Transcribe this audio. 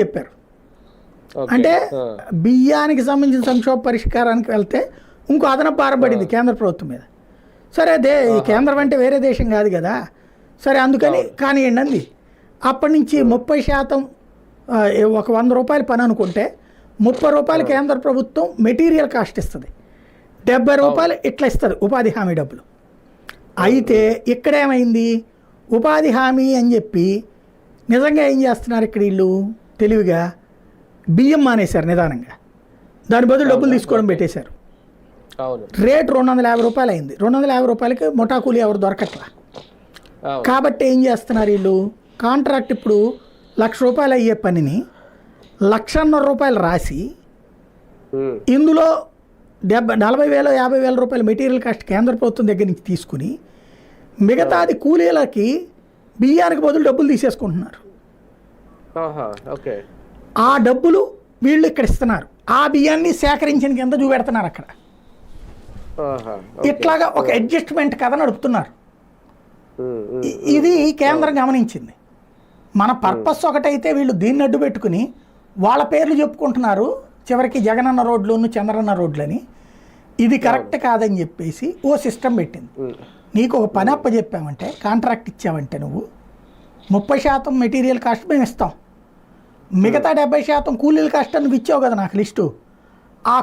చెప్పారు. అంటే బియ్యానికి సంబంధించిన సంక్షోభ పరిష్కారానికి వెళ్తే ఇంకో అదనపు భారం పడింది కేంద్ర ప్రభుత్వం మీద. సరే ఈ కేంద్రం అంటే వేరే దేశం కాదు కదా, సరే అందుకని కానివ్వండి అంది. అప్పటి నుంచి 30% ఒక 100 రూపాయల పని అనుకుంటే 30 రూపాయలు కేంద్ర ప్రభుత్వం మెటీరియల్ కాస్ట్ ఇస్తుంది, 70 రూపాయలు ఇట్లా ఇస్తుంది ఉపాధి హామీ డబ్బులు. అయితే ఇక్కడేమైంది, ఉపాధి హామీ అని చెప్పి నిజంగా ఏం చేస్తున్నారు ఇక్కడ వీళ్ళు తెలివిగా బియ్యం మానేశారు నిదానంగా, దాని బదులు డబ్బులు తీసుకోవడం పెట్టేశారు. రేటు 250 రూపాయలు అయింది, 250 రూపాయలకి ముఠా కూలీ ఎవరు దొరకట్లా. కాబట్టి ఏం చేస్తున్నారు వీళ్ళు, కాంట్రాక్ట్ ఇప్పుడు 1,00,000 రూపాయలు అయ్యే పనిని 1,50,000 రూపాయలు రాసి ఇందులో 40,000 50,000 రూపాయల మెటీరియల్ కాస్ట్ కేంద్ర ప్రభుత్వం దగ్గర నుంచి తీసుకుని మిగతాది కూలీలకి బియ్యానికి బదులు డబ్బులు తీసేసుకుంటున్నారు. ఆ డబ్బులు వీళ్ళు ఇక్కడ ఇస్తున్నారు, ఆ బియ్యాన్ని సేకరించిన కింద చూపెడుతున్నారు అక్కడ. ఇట్లాగా ఒక అడ్జస్ట్మెంట్ కథ నడుపుతున్నారు. ఇది కేంద్రం గమనించింది. మన పర్పస్ ఒకటైతే వీళ్ళు దీన్ని అడ్డు పెట్టుకుని వాళ్ళ పేర్లు చెప్పుకుంటున్నారు, చివరికి జగనన్న రోడ్లు చంద్రన్న రోడ్లని. ఇది కరెక్ట్ కాదని చెప్పేసి ఓ సిస్టమ్ పెట్టింది. నీకు ఒక పని అప్ప చెప్పామంటే, కాంట్రాక్ట్ ఇచ్చావంటే నువ్వు 30% మెటీరియల్ కాస్ట్ మేము ఇస్తాం, మిగతా 70% కూలీల కాస్ట్ నువ్వు ఇచ్చావు కదా నాకు లిస్టు, ఆ